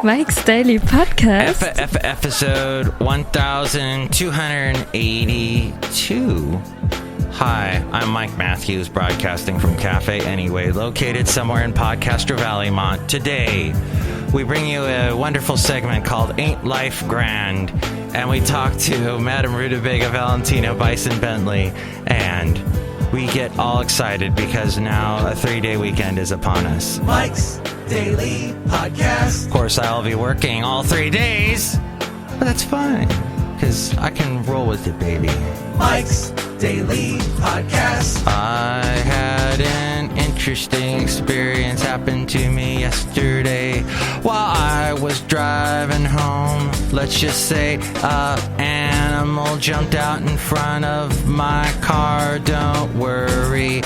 Mike's Daily Podcast. Episode 1282. Hi, I'm Mike Matthews, broadcasting from Cafe Anyway, located somewhere in Podcaster Valley, Mont. Today, we bring you a wonderful segment called Ain't Life Grand, and we talk to Madame Rootabega, Valentino, Bison Bentley, and we get all excited because now a 3-day weekend is upon us. Mike's Daily Podcast. Of course, I'll be working all 3 days, but that's fine, because I can roll with it, baby. Mike's Daily Podcast. I had an interesting experience happen to me yesterday while I was driving home. Let's just say an animal jumped out in front of my car. Don't worry,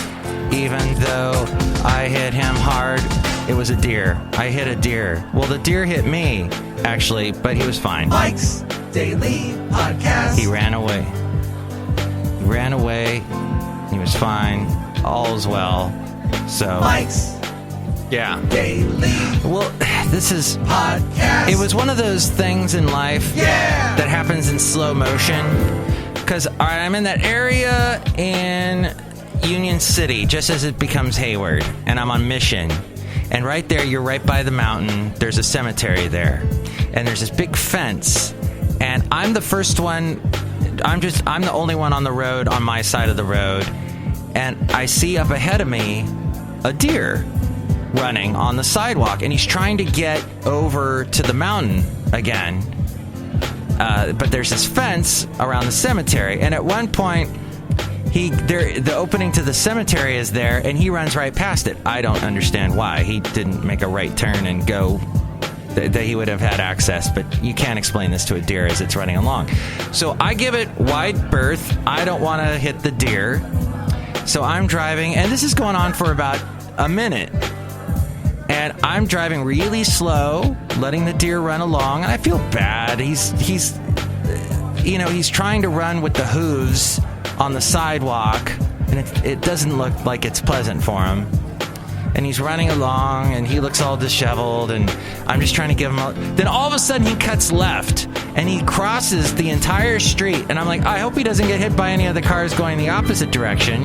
even though I hit him hard. It was a deer. I hit a deer. Well, the deer hit me, actually, but he was fine. Mike's Daily Podcast. He ran away. He was fine. All's well. So Mike's yeah. Daily Well, this is Podcast. it was one of those things in life that happens in slow motion, because I'm in that area in Union City just as it becomes Hayward, and I'm on Mission, and right there, you're right by the mountain, there's a cemetery there, and there's this big fence, and I'm the first one. I'm the only one on the road, on my side of the road, and I see up ahead of me a deer running on the sidewalk, and he's trying to get over to the mountain again, but there's this fence around the cemetery, and at one point the opening to the cemetery is there, and he runs right past it. I don't understand why he didn't make a right turn and go. That he would have had access, but you can't explain this to a deer as it's running along. So I give it wide berth. I don't want to hit the deer. So I'm driving, and this is going on for about a minute. And I'm driving really slow, letting the deer run along, and I feel bad. He's trying to run with the hooves on the sidewalk, and it doesn't look like it's pleasant for him. And he's running along, and he looks all disheveled, and I'm just trying to give him Then all of a sudden, he cuts left, and he crosses the entire street, and I'm like, I hope he doesn't get hit by any of the cars going the opposite direction.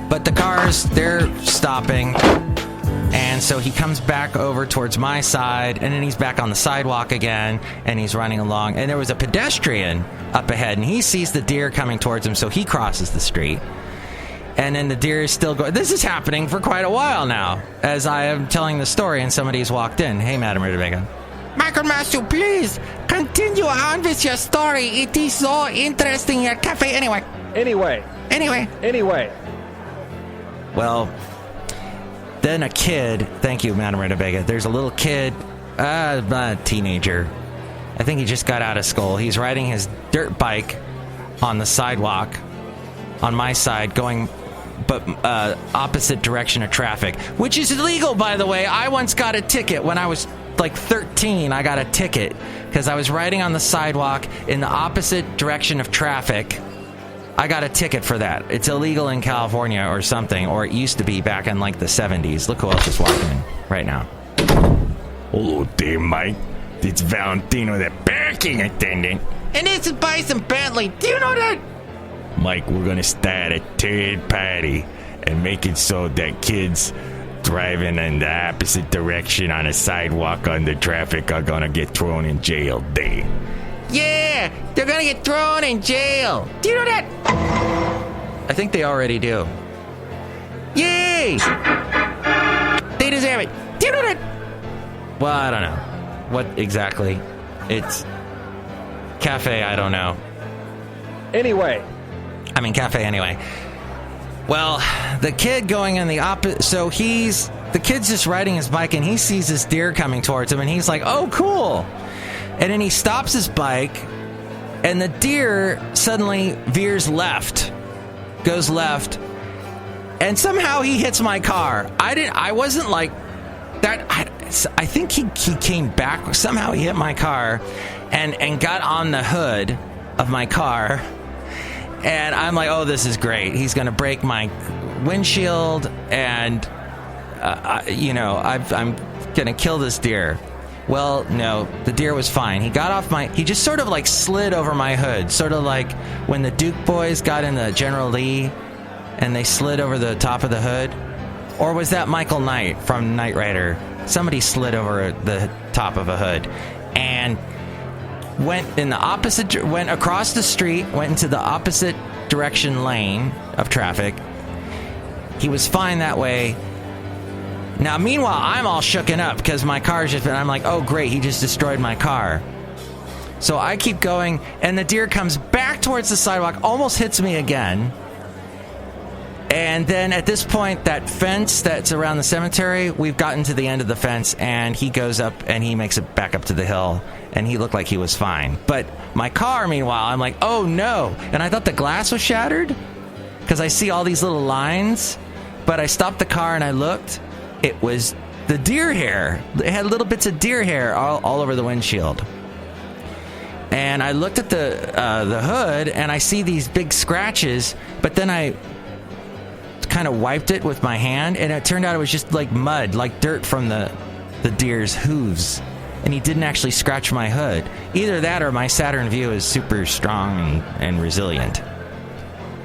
But the cars, they're stopping, and so he comes back over towards my side, and then he's back on the sidewalk again, and he's running along, and there was a pedestrian up ahead, and he sees the deer coming towards him, so he crosses the street. And then the deer is still going. This is happening for quite a while now, as I am telling the story, and somebody's walked in. Hey, Madame Rootabega. Michael Matthew, please continue on with your story. It is so interesting here. Cafe Anyway. Anyway. Well, then a kid. Thank you, Madame Rootabega. There's a little kid, a teenager. I think he just got out of school. He's riding his dirt bike on the sidewalk on my side, going opposite direction of traffic, which is illegal, by the way. I once got a ticket when I was like 13. I got a ticket because I was riding on the sidewalk in the opposite direction of traffic. I got a ticket for that. It's illegal in California or something, or it used to be back in like the 70s. Look who else is walking in right now. Hello there, Mike. It's Valentino, the parking attendant. And this is Bison Bentley. Do you know that? Mike, we're going to start a third party and make it so that kids driving in the opposite direction on a sidewalk under traffic are going to get thrown in jail there. Yeah, they're going to get thrown in jail. Do you know that? I think they already do. Yay! They deserve it. Do you know that? Well, I don't know. What exactly? It's cafe, I don't know. Cafe anyway. Well, the kid going in the opposite... So the kid's just riding his bike, and he sees this deer coming towards him, and he's like, oh, cool. And then he stops his bike, and the deer suddenly veers left, goes left, and somehow he hits my car. I wasn't like that. I think he came back. Somehow he hit my car and got on the hood of my car. And I'm like, oh, this is great. He's going to break my windshield. And, I'm gonna kill this deer. Well, no, the deer was fine. He got off he just sort of like slid over my hood, sort of like when the Duke boys got in the General Lee and they slid over the top of the hood. Or was that Michael Knight from Knight Rider? Somebody slid over the top of a hood and went across the street, went into the opposite direction lane of traffic. He was fine that way. Now, meanwhile, I'm all shooken up because my car's just been, I'm like, oh, great, he just destroyed my car. So I keep going, and the deer comes back towards the sidewalk, almost hits me again. And then at this point, that fence that's around the cemetery, we've gotten to the end of the fence, and he goes up and he makes it back up to the hill, and he looked like he was fine. But my car, meanwhile, I'm like, oh, no. And I thought the glass was shattered because I see all these little lines. But I stopped the car and I looked. It was the deer hair. It had little bits of deer hair all over the windshield. And I looked at the hood, and I see these big scratches, but then I kind of wiped it with my hand, and it turned out it was just like mud, like dirt from the deer's hooves. And he didn't actually scratch my hood. Either that or my Saturn Vue is super strong and resilient.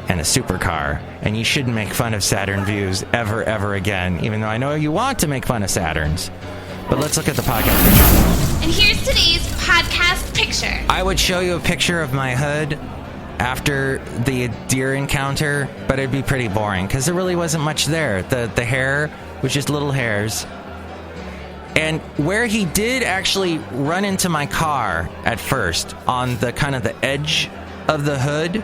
And a supercar, and you shouldn't make fun of Saturn Vues ever again, even though I know you want to make fun of Saturns. But let's look at the podcast picture. And here's today's podcast picture. I would show you a picture of my hood after the deer encounter, but it'd be pretty boring because there really wasn't much there. The hair was just little hairs. And where he did actually run into my car at first, on the kind of the edge of the hood,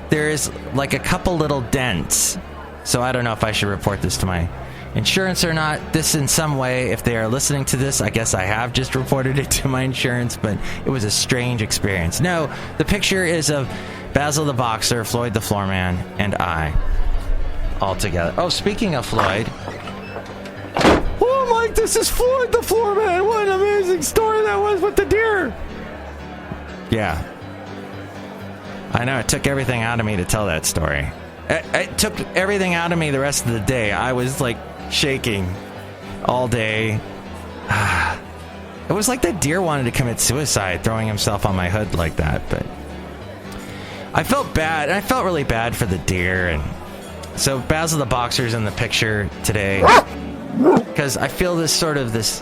there is like a couple little dents. So I don't know if I should report this to my insurance or not. This in some way, if they are listening to this, I guess I have just reported it to my insurance, but it was a strange experience. No, the picture is of Basil the Boxer, Floyd the Floorman, and I all together. Oh, speaking of Floyd. Oh, Mike, this is Floyd the Floorman. What an amazing story that was with the deer. Yeah. I know, it took everything out of me to tell that story. It took everything out of me the rest of the day. I was like shaking all day. It was like that deer wanted to commit suicide, throwing himself on my hood like that. But I felt bad. I felt really bad for the deer. And so Basil the Boxer's in the picture today because I feel this sort of this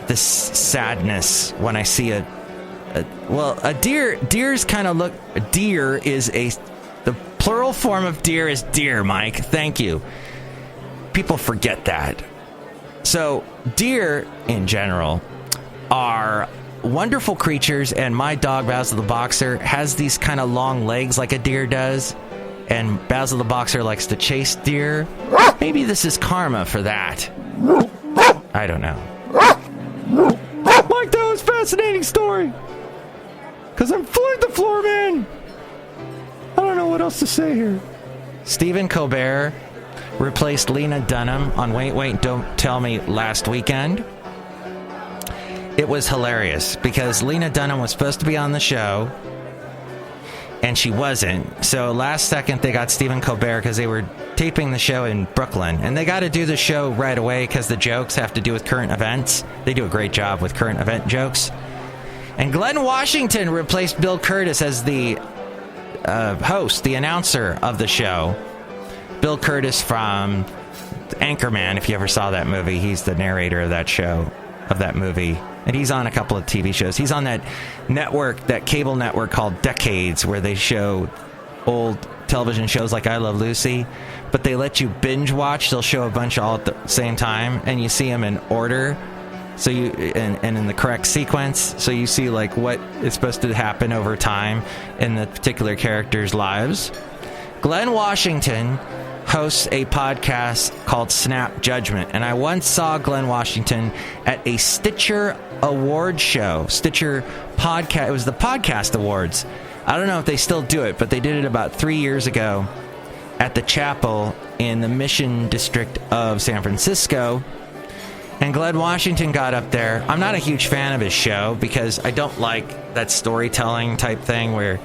sadness when I see a deer's kind of look. Deer is the plural form of deer is deer, Mike. Thank you. People forget that. So deer in general are wonderful creatures, and my dog Basil the Boxer has these kind of long legs like a deer does, and Basil the Boxer likes to chase deer. Maybe this is karma for that. I don't know. Mike, that was a fascinating story. Because I'm Floyd the Floorman. I don't know what else to say here. Stephen Colbert replaced Lena Dunham on Wait, Don't Tell Me last weekend. It was hilarious because Lena Dunham was supposed to be on the show and she wasn't. So last second they got Stephen Colbert because they were taping the show in Brooklyn, and they got to do the show right away because the jokes have to do with current events. They do a great job with current event jokes. And Glenn Washington replaced Bill Curtis as the host, the announcer of the show. Bill Curtis from Anchorman, if you ever saw that movie, he's the narrator of that show, of that movie. And he's on a couple of TV shows. He's on that network, that cable network called Decades, where they show old television shows like I Love Lucy, but they let you binge watch. They'll show a bunch all at the same time, and you see them in order. So you and in the correct sequence, so you see like what is supposed to happen over time in the particular characters' lives. Glenn Washington hosts a podcast called Snap Judgment, and I once saw Glenn Washington at a Stitcher award show. Stitcher podcast. It was the Podcast Awards. I don't know if they still do it, but they did it about 3 years ago at the chapel in the Mission District of San Francisco. And Glenn Washington got up there. I'm not a huge fan of his show because I don't like that storytelling type thing where,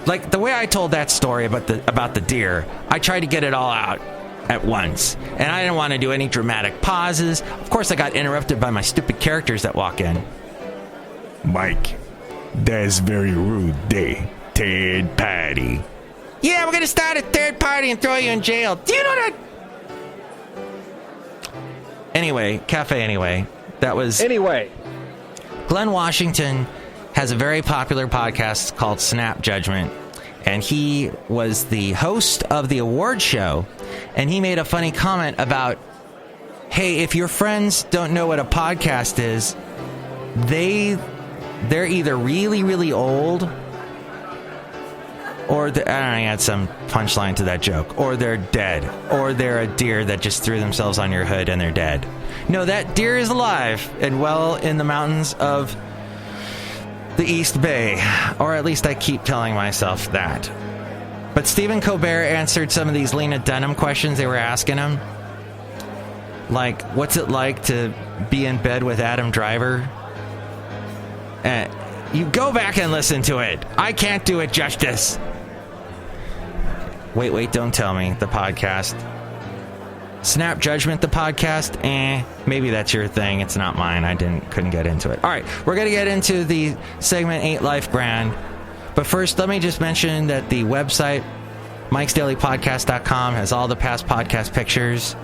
like the way I told that story about the deer, I tried to get it all out. at once. And I didn't want to do any dramatic pauses. Of course, I got interrupted by my stupid characters that walk in. Mike, that's very rude day, Ted Patty. Yeah, we're going to start a third party and throw you in jail. Do you know that? Anyway, Cafe Anyway. That was... Anyway. Glenn Washington has a very popular podcast called Snap Judgment. And he was the host of the award show. And he made a funny comment about, hey, if your friends don't know what a podcast is, they're either really, really old, or I don't know, he had some punchline to that joke, or they're dead, or they're a deer that just threw themselves on your hood and they're dead. No, that deer is alive and well in the mountains of the East Bay, or at least I keep telling myself that. But Stephen Colbert answered some of these Lena Dunham questions they were asking him. Like, what's it like to be in bed with Adam Driver? You go back and listen to it. I can't do it justice. Wait, don't tell me. The podcast. Snap Judgment, the podcast? Maybe that's your thing. It's not mine. I couldn't get into it. All right, we're going to get into the segment 8 Life Grand. But first, let me just mention that the website, MIKEs-DAILY-PODCAST.com, has all the past podcast pictures,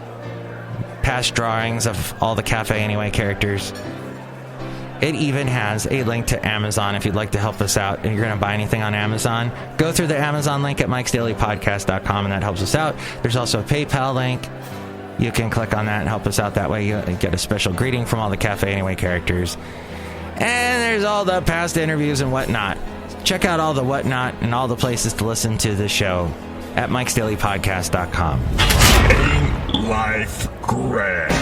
past drawings of all the Cafe Anyway characters. It even has a link to Amazon if you'd like to help us out and you're going to buy anything on Amazon. Go through the Amazon link at MIKES-DAILY-PODCAST.com, and that helps us out. There's also a PayPal link. You can click on that and help us out that way. You get a special greeting from all the Cafe Anyway characters. And there's all the past interviews and whatnot. Check out all the whatnot and all the places to listen to the show at MIKES-DAILY-PODCAST.com. Life Grand.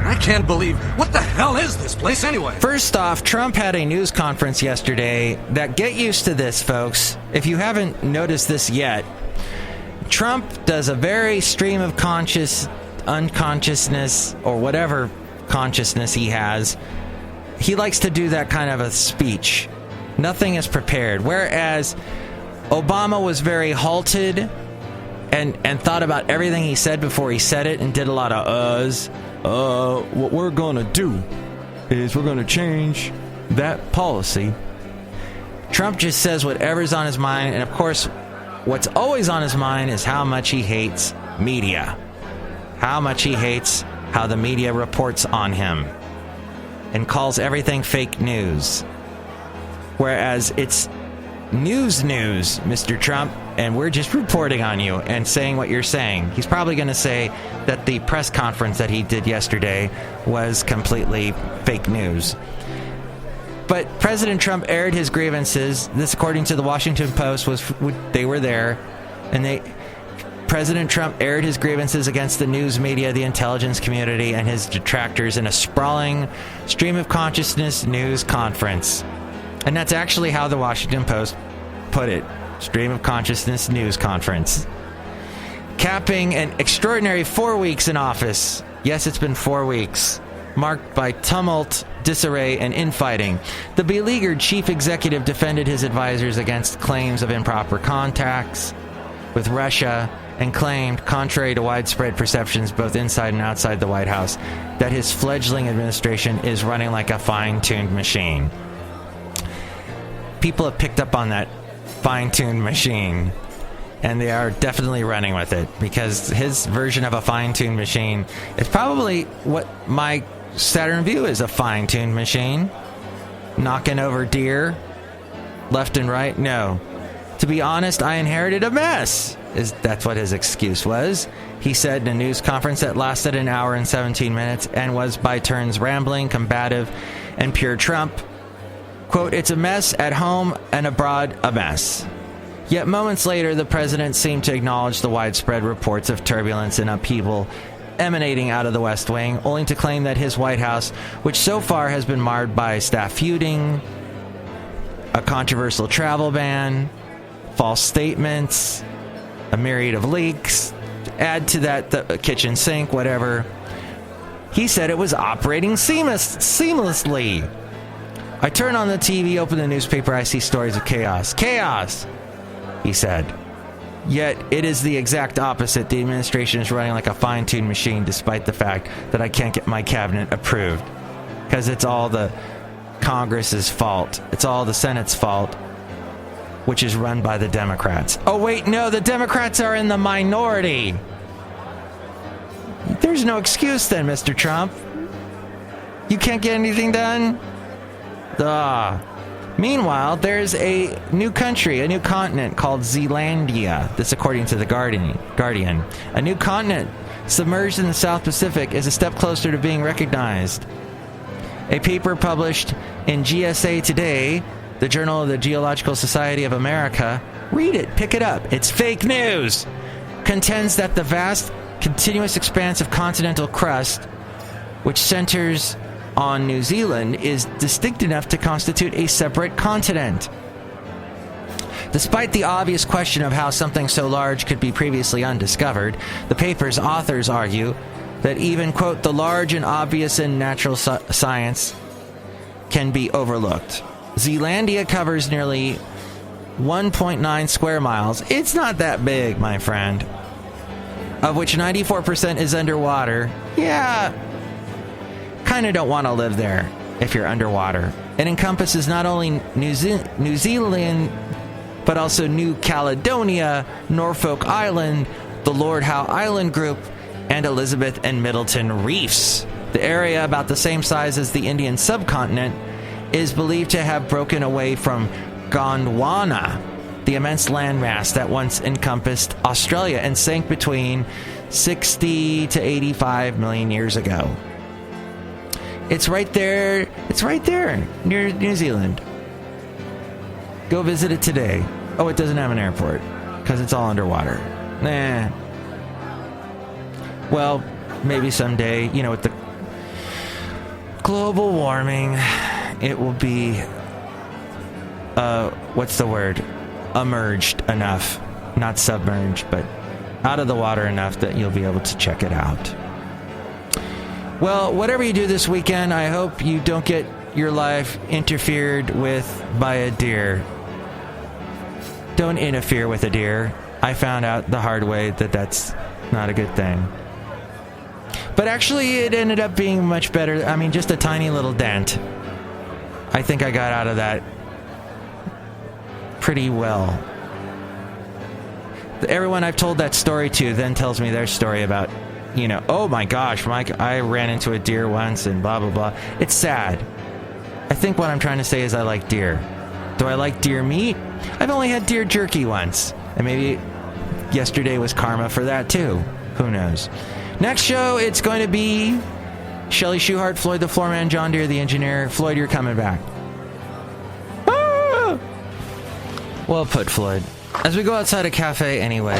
I can't believe... What the hell is this place anyway? First off, Trump had a news conference yesterday that, get used to this, folks. If you haven't noticed this yet, Trump does a very stream of unconsciousness, or whatever consciousness he has. He likes to do that kind of a speech. Nothing is prepared. Whereas Obama was very halted and thought about everything he said before he said it and did a lot of uhs. What we're going to do is we're going to change that policy. Trump just says whatever's on his mind. And of course, what's always on his mind is how much he hates media. How much he hates how the media reports on him and calls everything fake news. Whereas it's news, Mr. Trump, and we're just reporting on you and saying what you're saying. He's probably going to say that the press conference that he did yesterday was completely fake news. But President Trump aired his grievances. This, according to the Washington Post, they were there, and President Trump aired his grievances against the news media, the intelligence community, and his detractors in a sprawling stream of consciousness news conference. And that's actually how the Washington Post put it. Stream of consciousness news conference. Capping an extraordinary 4 weeks in office. Yes, it's been 4 weeks. Marked by tumult, disarray, and infighting. The beleaguered chief executive defended his advisors against claims of improper contacts with Russia and claimed, contrary to widespread perceptions both inside and outside the White House, that his fledgling administration is running like a fine-tuned machine. People have picked up on that fine-tuned machine, and they are definitely running with it, because his version of a fine-tuned machine is probably what my Saturn Vue is, a fine-tuned machine. Knocking over deer left and right. No. To be honest, I inherited a mess. That's what his excuse was. He said in a news conference that lasted an hour and 17 minutes and was by turns rambling, combative, and pure Trump. Quote, it's a mess at home and abroad, a mess. Yet moments later, the president seemed to acknowledge the widespread reports of turbulence and upheaval emanating out of the West Wing, only to claim that his White House, which so far has been marred by staff feuding, a controversial travel ban, false statements, a myriad of leaks, add to that the kitchen sink, whatever. He said it was operating seamlessly. I turn on the TV, open the newspaper, I see stories of chaos. Chaos, he said. Yet it is the exact opposite. The administration is running like a fine-tuned machine, despite the fact that I can't get my cabinet approved. Because it's all the Congress's fault. It's all the Senate's fault, which is run by the Democrats. Oh, wait, no, the Democrats are in the minority. There's no excuse then, Mr. Trump. You can't get anything done? Meanwhile, there's a new country, a new continent called Zealandia. This according to the Guardian. A new continent submerged in the South Pacific is a step closer to being recognized. A paper published in GSA Today, the Journal of the Geological Society of America, read it, pick it up, it's fake news, contends that the vast, continuous expanse of continental crust, which centers on New Zealand, is distinct enough to constitute a separate continent. Despite the obvious question of how something so large could be previously undiscovered, the paper's authors argue that even, quote, the large and obvious in natural science can be overlooked. Zealandia covers nearly 1.9 square miles. It's not that big, my friend. Of which 94% is underwater. Yeah, kind of don't want to live there if you're underwater. It encompasses not only New Zealand, but also New Caledonia, Norfolk Island, the Lord Howe Island Group, and Elizabeth and Middleton Reefs. The area, about the same size as the Indian subcontinent, is believed to have broken away from Gondwana, the immense landmass that once encompassed Australia and sank between 60 to 85 million years ago. It's right there near New Zealand. Go visit it today. Oh, it doesn't have an airport because it's all underwater. Nah. Well, maybe someday, with the global warming, it will be, what's the word? Emerged enough. Not submerged, but out of the water enough that you'll be able to check it out. Well, whatever you do this weekend, I hope you don't get your life interfered with by a deer. Don't interfere with a deer. I found out the hard way that that's not a good thing. But actually, it ended up being much better. I mean, just a tiny little dent. I think I got out of that pretty well. Everyone I've told that story to then tells me their story about, oh my gosh, Mike, I ran into a deer once and blah, blah, blah. It's sad. I think what I'm trying to say is I like deer. Do I like deer meat? I've only had deer jerky once. And maybe yesterday was karma for that too. Who knows? Next show, it's going to be Chely Shoehart, Floyd the Floorman, John Deere the engineer. Floyd, you're coming back. Ah! Well put, Floyd. As we go outside a cafe anyway.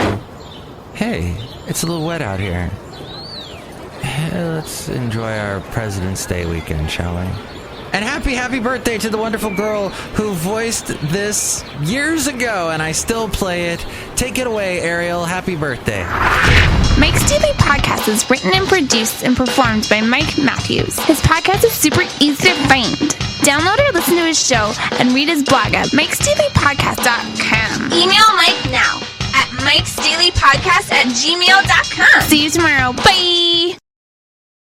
Hey, it's a little wet out here. Let's enjoy our President's Day weekend, shall we? And happy birthday to the wonderful girl who voiced this years ago, and I still play it. Take it away, Ariel. Happy birthday. Mike's Daily Podcast is written and produced and performed by Mike Matthews. His podcast is super easy to find. Download or listen to his show and read his blog at MIKEs-DAILY-PODCAST.com. Email Mike now at MIKEs-DAILY-PODCAST@gmail.com. See you tomorrow. Bye!